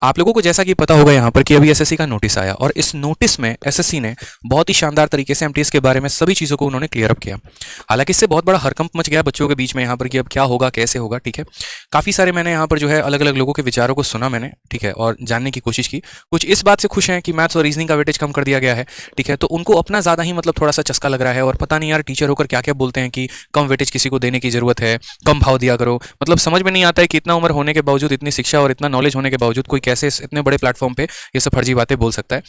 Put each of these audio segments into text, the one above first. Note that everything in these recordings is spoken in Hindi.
आप लोगों को जैसा कि पता होगा यहाँ पर कि अभी एसएससी का नोटिस आया और इस नोटिस में एसएससी ने बहुत ही शानदार तरीके से एमटीएस के बारे में सभी चीज़ों को उन्होंने क्लियर अप किया। हालांकि इससे बहुत बड़ा हरकंप मच गया बच्चों के बीच में यहाँ पर कि अब क्या होगा कैसे होगा। ठीक है, काफ़ी सारे मैंने यहाँ पर जो है अलग अलग लोगों के विचारों को सुना मैंने। ठीक है, और जानने की कोशिश की। कुछ इस बात से खुश हैं कि मैथ्स और रीजनिंग का वेटेज कम कर दिया गया है। ठीक है, तो उनको अपना ज़्यादा ही मतलब थोड़ा सा चस्का लग रहा है और पता नहीं यार टीचर होकर क्या क्या बोलते हैं कि कम वेटेज किसी को देने की जरूरत है, कम भाव दिया करो। मतलब समझ में नहीं आता है कि इतना उम्र होने के बावजूद, इतनी शिक्षा और इतना नॉलेज होने के बावजूद कोई कैसे इतने बड़े प्लेटफॉर्म पे ये सब फर्जी बातें बोल सकता है।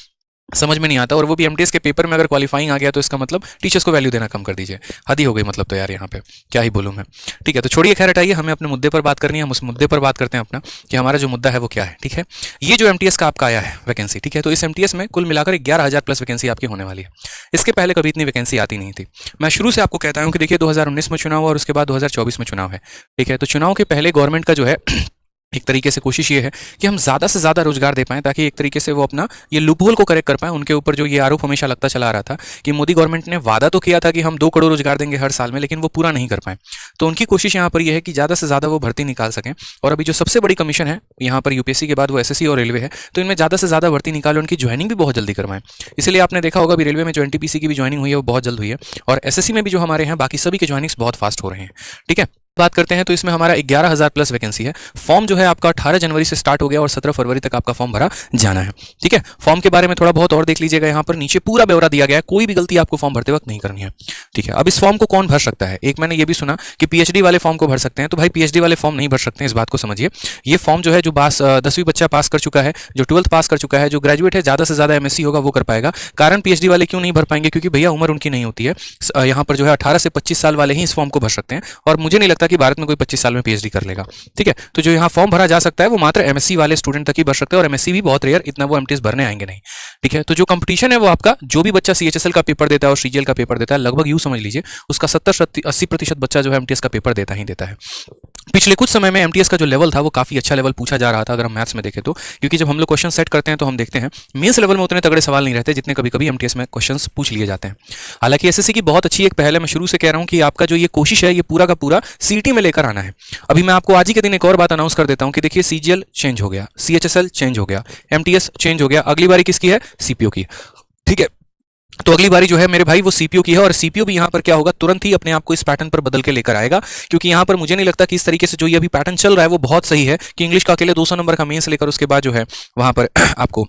समझ में नहीं आता। और वो भी एमटीएस के पेपर में अगर क्वालिफाइंग आ गया तो इसका मतलब टीचर्स को वैल्यू देना कम कर दीजिए। हद ही हो गई मतलब तो यार यहाँ पे क्या ही बोलूँ मैं। ठीक है, तो छोड़िए, खैर हटाइए, हमें अपने मुद्दे पर बात करनी है। हम उस मुद्दे पर बात करते हैं अपना कि हमारा जो मुद्दा है वो क्या है। ठीक है, ये जो एमटीएस का आपका आया है वैकेंसी, ठीक है, तो इस एमटीएस में कुल मिलाकर 11,000 प्लस वैकेंसी आपकी होने वाली है। इसके पहले कभी इतनी वैकेंसी आती नहीं थी। मैं शुरू से आपको कहता हूँ कि देखिए 2019 में चुनाव और उसके बाद 2024 में चुनाव है। ठीक है, तो चुनाव के पहले गवर्नमेंट का जो है एक तरीके से कोशिश ये है कि हम ज़्यादा से ज़्यादा रोजगार दे पाएं, ताकि एक तरीके से वो अपना ये लूपहोल को करेक्ट कर पाएं। उनके ऊपर जो ये आरोप हमेशा लगता चला आ रहा था कि मोदी गवर्नमेंट ने वादा तो किया था कि हम 2 करोड़ रोजगार देंगे हर साल में, लेकिन वो पूरा नहीं कर पाए। तो उनकी कोशिश यहाँ पर यह है कि ज़्यादा से ज़्यादा वो भर्ती निकाल सकें। और अभी जो सबसे बड़ी कमीशन है यहाँ पर यूपीएससी के बाद वो एसएससी और रेलवे है, तो इनमें ज़्यादा से ज़्यादा भर्ती निकालें, उनकी ज्वाइनिंग भी बहुत जल्दी करवाएं। इसलिए आपने देखा होगा भी रेलवे में जो एनटीपीसी की भी ज्वाइनिंग हुई है वो बहुत जल्द हुई है, और एसएससी में भी जो हमारे हैं बाकी सभी के ज्वाइनिंग्स बहुत फास्ट हो रहे हैं। ठीक है, बात करते हैं तो इसमें हमारा 11,000 प्लस वैकेंसी है। फॉर्म जो है आपका 18 जनवरी से स्टार्ट हो गया और 17 फरवरी तक आपका फॉर्म भरा जाना है। ठीक है, फॉर्म के बारे में थोड़ा बहुत और देख लीजिएगा, यहाँ पर नीचे पूरा ब्यौरा दिया गया है, कोई भी गलती आपको फॉर्म भरते वक्त नहीं करनी है। ठीक है, अब इस फॉर्म को कौन भर सकता है? एक मैंने ये भी सुना कि पीएचडी वाले फॉर्म को भर सकते हैं, तो भाई पीएचडी वाले फॉर्म नहीं भर सकते हैं, इस बात को समझिए। ये फॉर्म जो है जो 10वीं बच्चा पास कर चुका है, जो 12th पास कर चुका है, जो ग्रेजुएट है, ज्यादा से ज्यादा एमएससी होगा वो कर पाएगा। कारण पीएचडी वाले क्यों नहीं भर पाएंगे? क्योंकि भैया उम्र उनकी नहीं होती है। यहाँ पर जो है 18 से 25 साल वाले ही इस फॉर्म को भर सकते हैं, और मुझे नहीं लगता कि भारत में कोई 25 साल में पीएचडी कर लेगा। ठीक है, तो जो यहाँ फॉर्म भरा जा सकता है वो मात्र एमएससी वाले स्टूडेंट तक ही भर सकते हैं, और एमएससी भी बहुत रेयर, इतना वो एमटीएस भरने आएंगे नहीं। ठीक है, तो जो कंपटीशन है वो आपका, जो भी बच्चा सीएचएसएल का पेपर देता है और सीजीएल का पेपर देता है, लगभग यूं समझ लीजिए उसका 70-80% बच्चा जो है एमटीएस का पेपर देता ही देता है। पिछले कुछ समय में एमटीएस का जो लेवल था वो काफी अच्छा लेवल पूछा जा रहा था, अगर हम मैथ्स में देखें तो, क्योंकि जब हम लोग क्वेश्चन सेट करते हैं तो हम देखते हैं मेंस लेवल में उतने तगड़े सवाल नहीं रहते जितने कभी कभी एमटीएस में क्वेश्चंस पूछ लिए जाते हैं। हालांकि एसएससी की बहुत अच्छी एक पहल है, मैं शुरू से कह रहा हूं कि आपका जो ये कोशिश है ये पूरा का पूरा सीटी में लेकर आना है। अभी मैं आपको आज ही के दिन एक और बात अनाउंस कर देता हूं कि देखिए सीजीएल चेंज हो गया, सीएचएसएल चेंज हो गया, एमटीएस चेंज हो गया, अगली बारी किसकी है? सीपीओ की। ठीक है, तो अगली बारी जो है मेरे भाई वो सीपीयू की है, और सीपीयू भी यहाँ पर क्या होगा, तुरंत ही अपने आप को इस पैटर्न पर बदल के लेकर आएगा। क्योंकि यहाँ पर मुझे नहीं लगता कि इस तरीके से जो ये अभी पैटर्न चल रहा है वो बहुत सही है कि इंग्लिश का अकेले 200 नंबर का मेंस लेकर उसके बाद जो है वहां पर आपको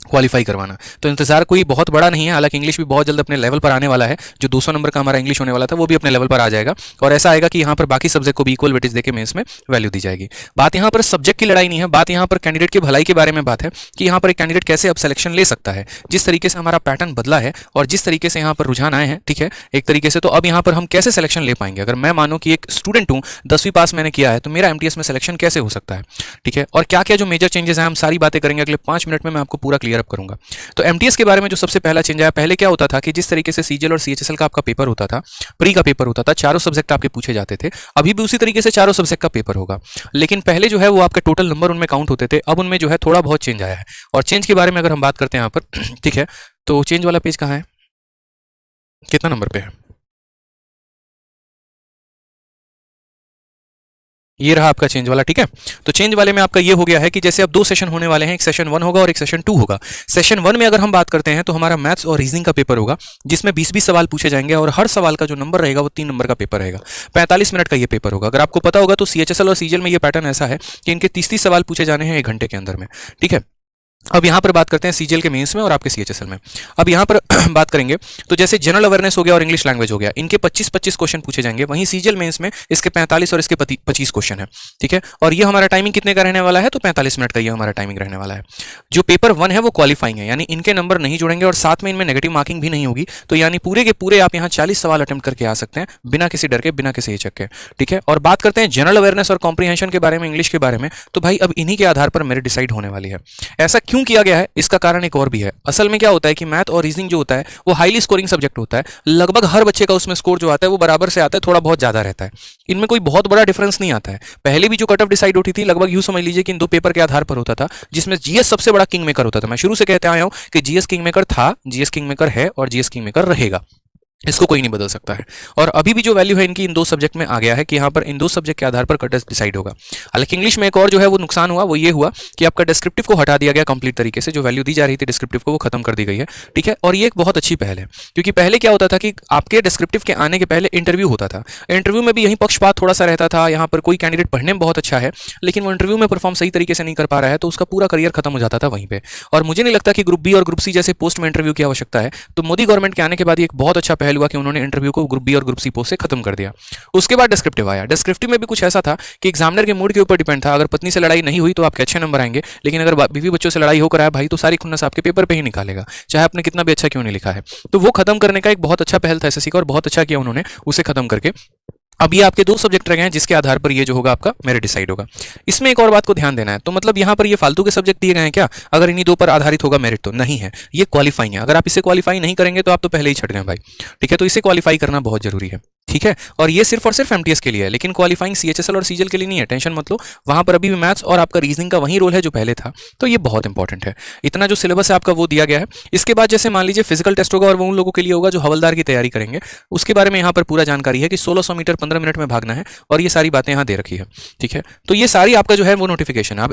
क्वालिफाई करवाना। तो इंतजार कोई बहुत बड़ा नहीं है। हालांकि इंग्लिश भी बहुत जल्द अपने लेवल पर आने वाला है, जो 200 नंबर का हमारा इंग्लिश होने वाला था वो भी अपने लेवल पर आ जाएगा, और ऐसा आएगा कि यहाँ पर बाकी सब्जेक्ट को भी इक्वल वेटेज देके मेंस में वैल्यू दी जाएगी। बात यहाँ पर सब्जेक्ट की लड़ाई नहीं है, बात यहाँ पर कैंडिडेट की भलाई के बारे में बात है कि यहाँ पर एक कैंडिडेट कैसे अब सिलेक्शन ले सकता है। जिस तरीके से हमारा पैटर्न बदला है और जिस तरीके से यहाँ पर रुझान आए हैं, ठीक है, एक तरीके से, तो अब यहाँ पर हम कैसे सिलेक्शन ले पाएंगे। अगर मैं मानो कि एक स्टूडेंट हूँ, 10वीं पास मैंने किया है, तो मेरा एमटीएस में सिलेक्शन कैसे हो सकता है। ठीक है, और क्या क्या जो मेजर चेंजेस हैं हम सारी बातें करेंगे अगले 5 मिनट में, मैं आपको पूरा क्लियर अप करूंगा। तो एमटीएस के बारे में जो सबसे पहला चेंज आया, पहले क्या होता था कि जिस तरीके से सीजीएल और सीएचएसएल का आपका पेपर होता था, प्री का पेपर होता था, चारों सब्जेक्ट आपके पूछे जाते थे, अभी भी उसी तरीके से चारों सब्जेक्ट का पेपर होगा। लेकिन पहले जो है वो आपके टोटल नंबर उनमें काउंट होते थे, अब उनमें जो है थोड़ा बहुत चेंज आया है। और चेंज के बारे में अगर हम बात करते हैं यहाँ पर, ठीक है, तो चेंज वाला पेज कहाँ है, कितना नंबर पे है? ये रहा आपका चेंज वाला। ठीक है, तो चेंज वाले में आपका ये हो गया है कि जैसे अब 2 सेशन होने वाले हैं, एक सेशन 1 होगा और एक सेशन 2 होगा। सेशन 1 में अगर हम बात करते हैं तो हमारा मैथ्स और रीजनिंग का पेपर होगा, जिसमें 20-20 सवाल पूछे जाएंगे, और हर सवाल का जो नंबर रहेगा वो 3 नंबर का पेपर रहेगा। 45 मिनट का ये पेपर होगा। अगर आपको पता होगा तो सीएचएसएल और सीजीएल में ये पैटर्न ऐसा है कि इनके 30-30 सवाल पूछे जाने हैं 1 घंटे के अंदर में। ठीक है, अब यहाँ पर बात करते हैं सीजीएल के मेंस में और आपके सीएचएसएल में। अब यहाँ पर बात करेंगे तो जैसे जनरल अवेयरनेस हो गया और इंग्लिश लैंग्वेज हो गया, इनके 25-25 क्वेश्चन पूछे जाएंगे। वहीं सीजीएल मेंस में इसके 45 और इसके 25 क्वेश्चन है। ठीक है, और ये हमारा टाइमिंग कितने का रहने वाला है, तो 45 मिनट का ये हमारा टाइमिंग रहने वाला है। जो पेपर 1 है वो क्वालिफाइंग है, यानी इनके नंबर नहीं जुड़ेंगे और साथ में इनमें नेगेटिव मार्किंग भी नहीं होगी। तो यानी पूरे के पूरे आप यहाँ 40 सवाल अटेम्प्ट करके आ सकते हैं बिना किसी डर के, बिना किसी हिचक के। ठीक है, और बात करते हैं जनरल अवेयरनेस और कॉम्प्रीहेंशन के बारे में, इंग्लिश के बारे में, तो भाई अब इन्हीं के आधार पर मेरिट डिसाइड होने वाली है। ऐसा क्यों किया गया है, इसका कारण एक और भी है। असल में क्या होता है कि मैथ और रीजनिंग जो होता है वो हाईली स्कोरिंग सब्जेक्ट होता है। लगभग हर बच्चे का उसमें स्कोर जो आता है वो बराबर से आता है, थोड़ा बहुत ज्यादा रहता है, इनमें कोई बहुत बड़ा डिफरेंस नहीं आता है। पहले भी जो कट ऑफ डिसाइड होती थी लगभग यूं समझ लीजिए कि इन 2 पेपर के आधार पर होता था, जिसमें जीएस सबसे बड़ा किंग मेकर होता था। मैं शुरू से कहते आया हूं कि जीएस किंग मेकर था, जीएस किंग मेकर है और जीएस किंग मेकर रहेगा। इसको कोई नहीं बदल सकता है। और अभी भी जो वैल्यू है इनकी इन दो सब्जेक्ट में आ गया है कि यहाँ पर इन दो सब्जेक्ट के आधार पर कट डिसाइड होगा। हालांकि इंग्लिश में एक और जो है वो नुकसान हुआ, वो ये हुआ कि आपका डिस्क्रिप्टिव को हटा दिया गया कंप्लीट तरीके से, जो वैल्यू दी जा रही थी डिस्क्रिप्टिव को वो खत्म कर दी गई है। ठीक है, और ये एक बहुत अच्छी पहल है, क्योंकि पहले क्या होता था कि आपके डिस्क्रिप्टिव के आने के पहले इंटरव्यू होता था। इंटरव्यू में भी यही पक्षपात थोड़ा सा रहता था, यहाँ पर कोई कैंडिडेट पढ़ने में बहुत अच्छा है लेकिन वो इंटरव्यू में परफॉर्म सही तरीके से नहीं कर पा रहा है, तो उसका पूरा करियर खत्म हो जाता था वहीं पे। और मुझे नहीं लगता कि ग्रुप बी और ग्रुप सी जैसे पोस्ट में इंटरव्यू की आवश्यकता है। तो मोदी गवर्नमेंट के आने के बाद ये एक बहुत अच्छा पहल हुआ कि उन्होंने इंटरव्यू को ग्रुप बी और ग्रुप सी पोस्ट से खत्म कर दिया। उसके बाद डिस्क्रिप्टिव आया। डिस्क्रिप्टिव में भी कुछ ऐसा था कि एग्जामिनर के मूड के ऊपर डिपेंड था। अगर पत्नी से लड़ाई नहीं हुई तो आपके अच्छे नंबर आएंगे, लेकिन अगर बीवी बच्चों से लड़ाई होकर आया भाई तो सारी खुन्नस आपके पेपर पे ही निकालेगा, चाहे आपने कितना भी अच्छा क्यों नहीं लिखा है। तो वो खत्म करने का एक बहुत अच्छा पहल था एसएससी का, और बहुत अच्छा किया उन्होंने उसे खत्म करके। अब ये आपके दो सब्जेक्ट रह गए हैं जिसके आधार पर ये जो होगा आपका मेरिट डिसाइड होगा। इसमें एक और बात को ध्यान देना है, तो मतलब यहाँ पर ये फालतू के सब्जेक्ट दिए गए हैं क्या? अगर इन्हीं दो पर आधारित होगा मेरिट, तो नहीं है, ये क्वालिफाइंग है। अगर आप इसे क्वालिफाई नहीं करेंगे तो आप तो पहले ही छट गए भाई। ठीक है, तो इसे क्वालिफाई करना बहुत जरूरी है। ठीक है, और ये सिर्फ और सिर्फ एमटीएस के लिए है, लेकिन क्वालिफाइंग सीएचएसएल और सीजीएल के लिए नहीं है, टेंशन मत लो। वहां पर अभी भी मैथ्स और आपका रीजनिंग का वही रोल है जो पहले था, तो ये बहुत इंपॉर्टेंट है। इतना जो सिलेबस है आपका वो दिया गया है। इसके बाद जैसे मान लीजिए फिजिकल टेस्ट होगा, और वो उन लोगों के लिए होगा जो हवलदार की तैयारी करेंगे। उसके बारे में यहाँ पर पूरा जानकारी है कि 1600 मीटर 15 मिनट में भागना है, और ये सारी बातें यहाँ दे रखी है। ठीक है, तो ये सारी आपका जो है वो नोटिफिकेशन है। आप